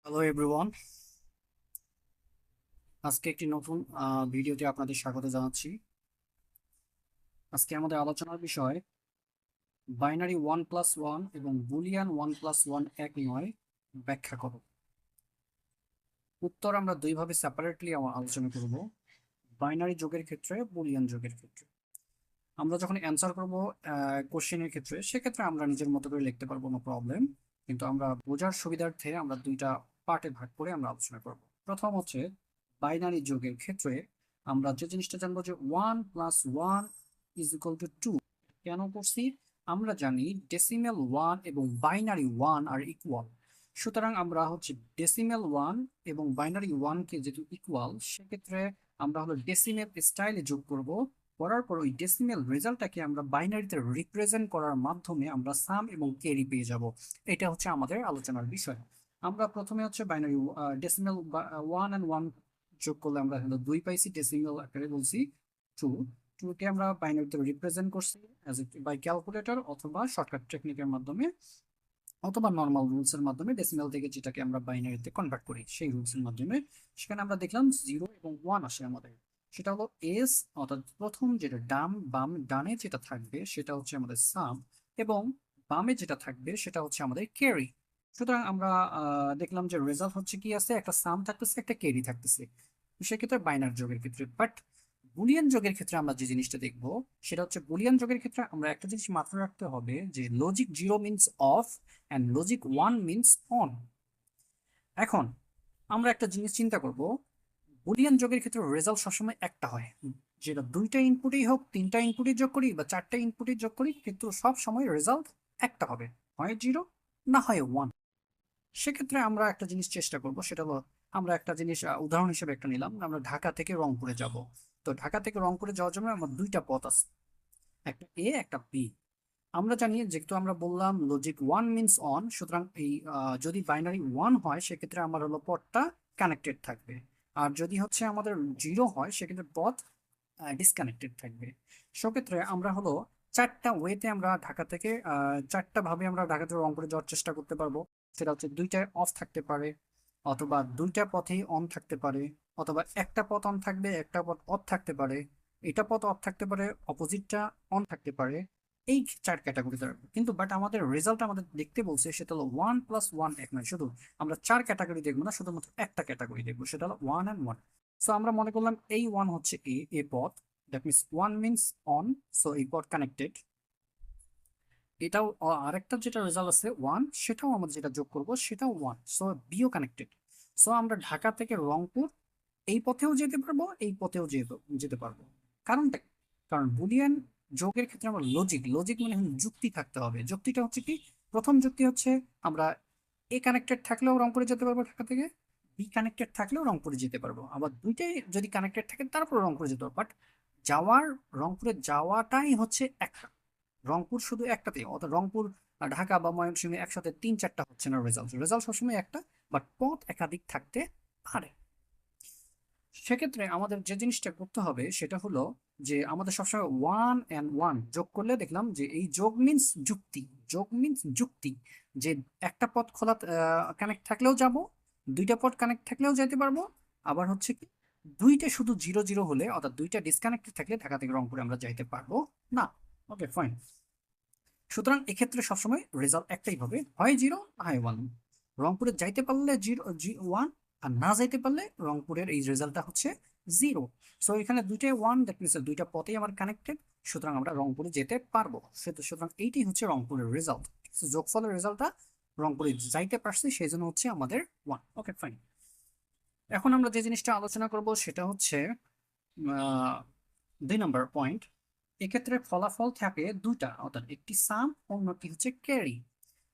Hello everyone, আজকে একটি নতুন ভিডিওতে আপনাদের স্বাগত জানাচ্ছি। আজকে আমাদের আলোচনার বিষয় বাইনারি 1+1 এবং বুলিয়ান 1+1 এক নয়, ব্যাখ্যা করো। উত্তর আমরা দুইভাবে সেপারেটলি আলোচনা করব, বাইনারি যোগের ক্ষেত্রে, বুলিয়ান যোগের ক্ষেত্রে। আমরা যখন অ্যান্সার করব কোশ্চেনের ক্ষেত্রে, সেক্ষেত্রে আমরা নিজের মতো করে লিখতে পারবো, কোনো প্রবলেম। কিন্তু আমরা বোঝার সুবিধার্থে আমরা দুইটা পার্টে ভাগ করে আমরা আলোচনা করব। প্রথম হচ্ছে বাইনারি যোগের ক্ষেত্রে আমরা যে জিনিসটা জানবো যে 1+1 = 2 কেন করছি। আমরা জানি ডেসিমেল 1 এবং বাইনারি 1 আর ইকুয়াল। সুতরাং আমরা হচ্ছে ডেসিমেল 1 এবং বাইনারি 1 কে যেহেতু ইকুয়াল, সেক্ষেত্রে আমরা হলো ডেসিমেল স্টাইলে যোগ করব। করার পর ওই ডেসিমেল রেজাল্টটাকে আমরা বাইনারিতে রিপ্রেজেন্ট করার মাধ্যমে আমরা সাম এবং ক্যারি পেয়ে যাব। এটা হচ্ছে আমাদের আলোচনার বিষয়। আমরা প্রথমে হচ্ছে বাইনারি ডেসিমেল 1 and 1 যোগ করলে আমরা হলো 2 পাইছি, ডেসিমেল আকারে বলছি 2। 2 কে আমরা বাইনারিতে রিপ্রেজেন্ট করছি অ্যাজ বাই ক্যালকুলেটর অথবা শর্টকাট টেকনিকের মাধ্যমে অথবা নর্মাল রুলস এর মাধ্যমে, ডেসিমেল থেকে যেটাকে আমরা বাইনারিতে কনভার্ট করি সেই রুলস এর মাধ্যমে। সেখানে আমরা দেখলাম 0 এবং 1 আসে আমাদের। সেটা হলো এস, অর্থাৎ প্রথম যেটা ডানে যেটা থাকবে সেটা হচ্ছে আমাদের সাম, এবং বামে যেটা থাকবে সেটা হচ্ছে আমাদের ক্যারি। সুতরাং আমরা দেখলাম যে রেজাল্ট হচ্ছে কি আছে, একটা সাম থাকতেছে, একটা ক্যারি থাকতেছে। সেক্ষেত্রে বাইনারি যোগের ক্ষেত্রে। বাট বুলিয়ান যোগের ক্ষেত্রে আমরা যে জিনিসটা দেখব সেটা হচ্ছে, বুলিয়ান যোগের ক্ষেত্রে আমরা একটা জিনিস মাথায় রাখতে হবে যে logic 0 means of and logic 1 means on. এখন আমরা একটা জিনিস চিন্তা করব, বুলিয়ান যোগের ক্ষেত্রে রেজাল্ট সবসময় একটা হয়। যেটা দুইটা ইনপুটই হোক, তিনটা ইনপুটই যোগ করি বা চারটা ইনপুটই যোগ করি, কিন্তু সব সময় রেজাল্ট একটা হবে, হয় 0 না হয় 1। সেক্ষেত্রে আমরা একটা জিনিস চেষ্টা করব, সেটা হলো আমরা একটা জিনিস উদাহরণ হিসেবে একটা নিলাম। আমরা ঢাকা থেকে রংপুরে যাব। তো ঢাকা থেকে রংপুরে যাওয়ার জন্য আমার দুইটা পথ আছে, একটা এ একটা বি। আমরা জানি যেহেতু আমরা বললাম লজিক 1 মিনস অন, সুতরাং এই যদি বাইনারি 1 হয় সেক্ষেত্রে আমার হলো পথটা কানেক্টেড থাকবে। আর যদি হচ্ছে আমাদের 0 হয় সেক্ষেত্রে পথ ডিসকানেক্টেড থাকবে। সেক্ষেত্রে আমরা হলো চারটা ওয়েতে আমরা ঢাকা থেকে চারটা ভাবে আমরা ঢাকা থেকে রংপুরে যাওয়ার চেষ্টা করতে পারবো। সেটা হচ্ছে দুইটায় অফ থাকতে পারে, অথবা দুইটা পথেই অন থাকতে পারে, অথবা একটা পথ অন থাকবে একটা পথ অফ থাকতে পারে, এটা পথ অফ থাকতে পারে অপোজিটটা অন থাকতে পারে। এই চার ক্যাটাগরিতে রাখবো। কিন্তু বাট আমাদের রেজাল্ট আমাদের দেখতে বলছে সেটা হলো 1+1 এক নয়, শুধু আমরা চার ক্যাটাগরি দেখবো না, শুধুমাত্র একটা ক্যাটাগরি দেখবো, সেটা হলো 1 and 1। সো আমরা মনে করলাম এই 1 হচ্ছে এ পথ, that means 1 means on, so এই পথ কানেক্টেড। এটাও আরেকটা যেটা রেজাল্ট আছে 1, সেটাও আমরা যেটা যোগ করব সেটাও 1, সো বিও কানেক্টেড। সো আমরা ঢাকা থেকে রংপুর এই পথেও যেতে পারবো, এই পথেও যেতে যেতে পারবো। কারণটা কি? কারণ বুলিয়ান যোগের ক্ষেত্রে আমরা লজিক লজিক মানে যুক্তি থাকতে হবে। যুক্তিটা হচ্ছে কি, প্রথম যুক্তি হচ্ছে আমরা এ কানেক্টেড থাকলেও রংপুরে যেতে পারবো ঢাকা থেকে, বি কানেক্টেড থাকলেও রংপুরে যেতে পারবো, আবার দুইটাই যদি কানেক্টেড থাকে তারপর রংপুরে যেতে পারবো। বাট যাওয়ার রংপুরে যাওয়াটাই হচ্ছে একটা, রংপুর শুধু একটাতেই, অর্থাৎ রংপুর ঢাকা বা ময়মনসিংহ একসাথে তিন চারটা হচ্ছে না। রেজাল্ট রেজাল্ট সবসময় একটা, বাট পথ একাধিক থাকতে পারে। সেক্ষেত্রে আমাদের যে জিনিসটা করতে হবে সেটা হলো যে আমাদের সবসময় 1 and 1 যোগ করলে দেখলাম যে এই যোগ মিন্স যুক্তি, যোগ মিন্স যুক্তি, যে একটা পথ খোলা কানেক্ট থাকলেও যাব, দুইটা পথ কানেক্ট থাকলেও যেতে পারবো। আবার হচ্ছে কি, দুইটা শুধু 0 0 হলে, অর্থাৎ দুইটা ডিসকানেক্টেড থাকলে ঢাকা থেকে রংপুরে আমরা যাইতে পারবো না। Okay fine. সুতরাং এক্ষেত্রে সবসময় রেজাল্ট একটাই হবে, হয় 0 হয় 1। রংপুরে যাইতে পারলে 1, আর না যাইতে পারলে রংপুরের এই রেজাল্টটা হচ্ছে 0। সো এখানে দুইটাই 1, দ্যাট মিনস দুইটা পথেই আমার কানেক্টেড, সুতরাং আমরা রংপুরে যেতে পারবো। সুতরাং এইটাই হচ্ছে রংপুরের রেজাল্ট। যোগফলের রেজাল্টটা রংপুরে যাইতে পারছি, সেই জন্য হচ্ছে আমাদের 1। Okay fine. এখন আমরা যে জিনিসটা আলোচনা করব সেটা হচ্ছে 2 নম্বর পয়েন্ট। এক্ষেত্রে ফলাফল থাকে দুটা, অর্থাৎ একটি সাম, অন্যটি হচ্ছে ক্যারি।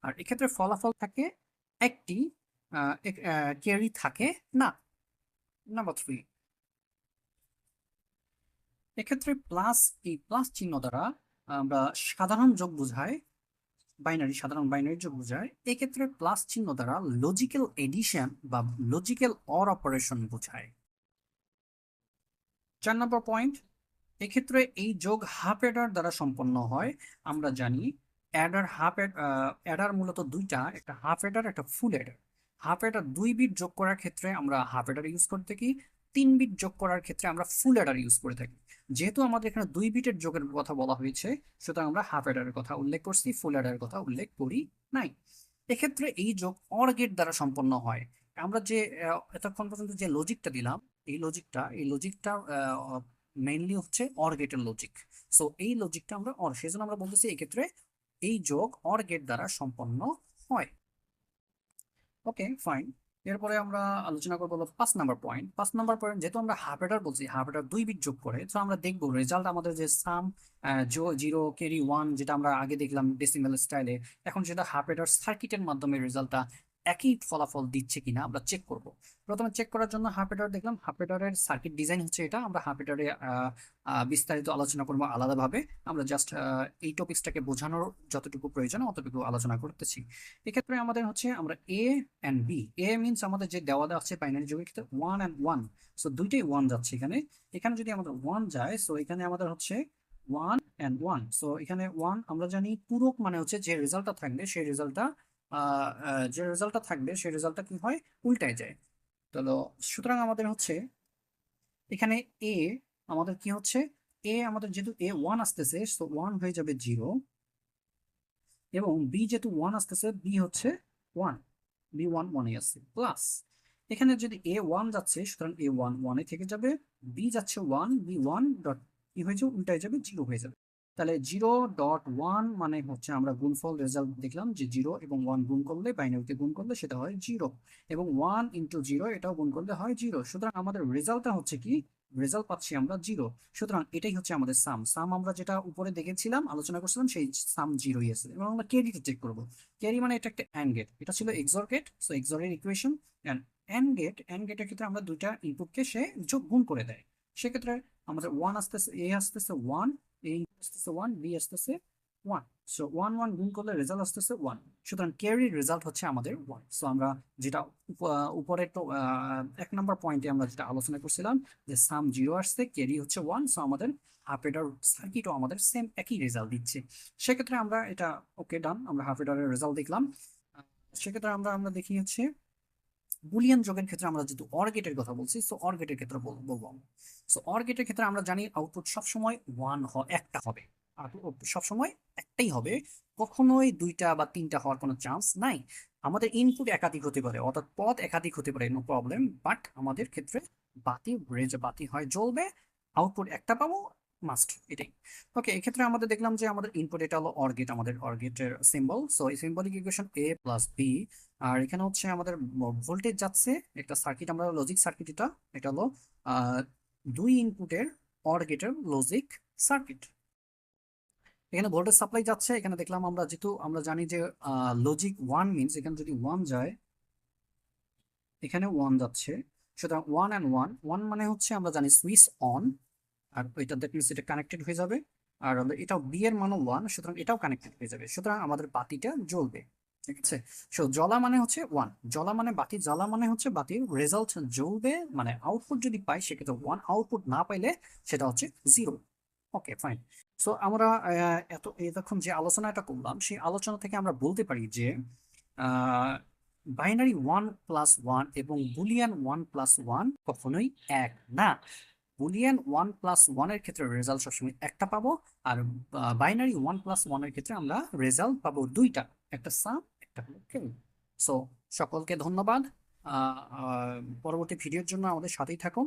আর এক্ষেত্রে ফলাফল থাকে একটি, ক্যারি থাকে না। নাম্বার 3, এক্ষেত্রে প্লাস, এই প্লাস চিহ্ন দ্বারা আমরা সাধারণ যোগ বোঝায়, সাধারণ বাইনারি যোগ বোঝায়। এক্ষেত্রে প্লাস চিহ্ন দ্বারা লজিক্যাল এডিশন বা লজিক্যাল অর অপারেশন বোঝায়। 4 নম্বর পয়েন্ট, এক্ষেত্রে এই যোগ হাফ অ্যাডার দ্বারা সম্পন্ন হয়। আমরা জানি অ্যাডার হাফ অ্যাডার মূলত দুইটা, একটা হাফ অ্যাডার একটা full adder. Half adder 2 bit যোগ করার ক্ষেত্রে আমরা হাফ অ্যাডার ইউজ করে থাকি, 3 বিট যোগ করার ক্ষেত্রে আমরা ফুল অ্যাডার ইউজ করে থাকি। যেহেতু আমাদের এখানে 2 বিটের যোগের কথা বলা হয়েছে, সুতরাং আমরা হাফ অ্যাডারের কথা উল্লেখ করছি, ফুল অ্যাডারের কথা উল্লেখ করি নাই। এক্ষেত্রে এই যোগ অর গেট দ্বারা সম্পন্ন হয়। আমরা যে এতক্ষণ পর্যন্ত যে লজিকটা দিলাম, এই লজিকটা মেইনলি হচ্ছে অর গেটের লজিক। সো এই লজিকটা আমরা সেজন্য আমরা বলতেছি এক্ষেত্রে এই যোগ অর গেট দ্বারা সম্পন্ন হয়। ওকে, ফাইন। এরপরে আমরা আলোচনা করবো 5 নম্বর পয়েন্ট। 5 নম্বর পয়েন্ট, যেহেতু আমরা হাফ অ্যাডার বলছি, হাফ অ্যাডার 2 বিট যোগ করে, তো আমরা দেখবো রেজাল্ট আমাদের যে সাম জিরো ক্যারি ওয়ান, যেটা আমরা আগে দেখলাম ডেসিমেল স্টাইলে, এখন সেটা হাফ অ্যাডার সার্কিটের মাধ্যমে রেজাল্টটা একই ফলাফল দিচ্ছে কিনা আমরা চেক করব। প্রথমে চেক করার জন্য হাফ অ্যাডার দেখলাম, হাফ অ্যাডারের সার্কিট ডিজাইন হচ্ছে এটা। আমরা হাফ অ্যাডারে বিস্তারিত আলোচনা করবো আলাদাভাবে, আমরা জাস্ট এই টপিক্সটাকে বোঝানোর যতটুকু প্রয়োজন অতটুকু আলোচনা করতেছি। এক্ষেত্রে আমাদের হচ্ছে আমরা এ অ্যান্ড বি, এ মিনস আমাদের যে দেওয়া আছে বাইনারি যুগের ক্ষেত্রে 1 and 1, সো দুইটাই 1 যাচ্ছে এখানে। এখানে যদি আমাদের 1 যায়, সো এখানে আমাদের হচ্ছে 1 and 1, সো এখানে 1 আমরা জানি পূরক মানে হচ্ছে যে রেজাল্টটা থাকবে সেই রেজাল্টটা কি হয়, উল্টায় যায়। তো সুতরাং আমাদের হচ্ছে এখানে এ আমাদের কি হচ্ছে, আমাদের যেহেতু A1 আসতেছে, সো 1 হয়ে যাবে 0, এবং বি যেহেতু 1 আসতেছে, বি হচ্ছে 1, B1 1 এ আছে, প্লাস এখানে যদি A1 যাচ্ছে, সুতরাং A1 1 এ থেকে যাবে, বি যাচ্ছে 1, B1 ডট কি হয়ে যাবে, উল্টায় যাবে, 0 হয়ে যাবে। তাহলে 0.1 মানে হচ্ছে আমরা গুণফল রেজাল্ট দেখলাম যে 0 এবং 1 গুণ করলে, বাইনারিতে গুণ করলে সেটা হয় 0, এবং 1 ইন্টু 0 এটাও গুণ করলে হয় 0। সুতরাং আমাদের রেজাল্টটা হচ্ছে কি, রেজাল্ট পাচ্ছি আমরা 0। সুতরাং এটাই হচ্ছে আমাদের সাম। আমরা যেটা উপরে দেখেছিলাম, আলোচনা করছিলাম, সেই সাম 0ই আছে। এবং আমরা ক্যারিটা চেক করবো। ক্যারি মানে এটা একটা অ্যান্ড গেট, এটা ছিল এক্সর গেট, সো এক্সরের ইকুয়েশন। অ্যান্ড গেটের ক্ষেত্রে আমরা দুইটা ইনপুটকে সে যোগ গুণ করে দেয়। সেক্ষেত্রে আমাদের 1 আসতেছে, এ আসতেছে 1, এ আসতেছে 1, বি আসতেছে 1, সো 1 1 গুণ করলে রেজাল্ট আসতেছে 1। সুতরাং ক্যারির রেজাল্ট হচ্ছে আমাদের 1। সো আমরা যেটা উপরে তো 1 নম্বর পয়েন্টে আমরা যেটা আলোচনা করছিলাম যে সাম 0 আসছে, ক্যারি হচ্ছে 1, সো আমাদের হাফ এডার সার্কিটও আমাদের সেম একই রেজাল্ট দিচ্ছে। সেক্ষেত্রে আমরা এটা ওকে ডান, আমরা হাফ এডারের রেজাল্ট দেখলাম। সেক্ষেত্রে আমরা আমরা দেখি হচ্ছে বুলিয়ান যোগের ক্ষেত্রে আমরা যেহেতু অর গেটের কথা বলছি, সো অর গেটের ক্ষেত্রে বলবো। সো অর গেটের ক্ষেত্রে আমরা জানি আউটপুট সবসময় একটা হবে, সবসময় একটাই হবে, কখনোই 2টা বা 3টা হওয়ার কোনো চান্স নাই। আমাদের ইনপুট একাধিক হতে পারে, অর্থাৎ পথ একাধিক হতে পারে, নো প্রবলেম, বাট আমাদের ক্ষেত্রে বাতি হয় জ্বলবে, আউটপুট একটা পাবো, মাস্ট, এটাই। ওকে, এক্ষেত্রে আমাদের দেখলাম যে আমাদের ইনপুট এটা হলো অর গেট, আমাদের অর গেটের সিম্বল। সো এই সিম্বলিক ইকুয়েশন A + B, আর এখানে হচ্ছে আমাদের ভোল্টেজ যাচ্ছে একটা সার্কিট, আমরা লজিক সার্কিট, এটা হলো 2 ইনপুটের অর গেটের লজিক সার্কিট। এখানে ভোল্টেজ সাপ্লাই যাচ্ছে, এখানে দেখলাম আমরা, যেহেতু আমরা জানি যে লজিক 1 মিনস এখানে যদি 1 যায়, এখানে 1 যাচ্ছে, সুতরাং 1 and 1, 1 মানে হচ্ছে আমরা জানি সুইচ অন, আর এটা দ্যাট মিনস এটা কানেক্টেড হয়ে যাবে, আর এটাও বি এর মানও 1, সুতরাং এটাও কানেক্টেড হয়ে যাবে, সুতরাং আমাদের বাতিটা জ্বলবে। ঠিক আছে, সো জ্বলা মানে হচ্ছে 1, জ্বলা মানে বাতি জ্বালা মানে হচ্ছে বাতির রেজাল্ট জ্বলবে, মানে আউটপুট যদি পাই সেক্ষেত্রে 1, আউটপুট না পাইলে সেটা হচ্ছে 0। ওকে, ফাইন। সো আমরা এতক্ষণ যে আলোচনাটা করলাম, সেই আলোচনা থেকে আমরা বলতে পারি যে বাইনারি 1+1 এবং বুলিয়ান 1+1 কখনোই এক না। বুলিয়ান 1+1 এর ক্ষেত্রে রেজাল্ট সবসময় একটা পাবো, আর বাইনারি 1+1 এর ক্ষেত্রে আমরা রেজাল্ট পাবো 2টা, একটা সাম, একটা হলো ক্যারি। সো সকলকে ধন্যবাদ। পরবর্তী ভিডিওর জন্য আমাদের সাথেই থাকুন।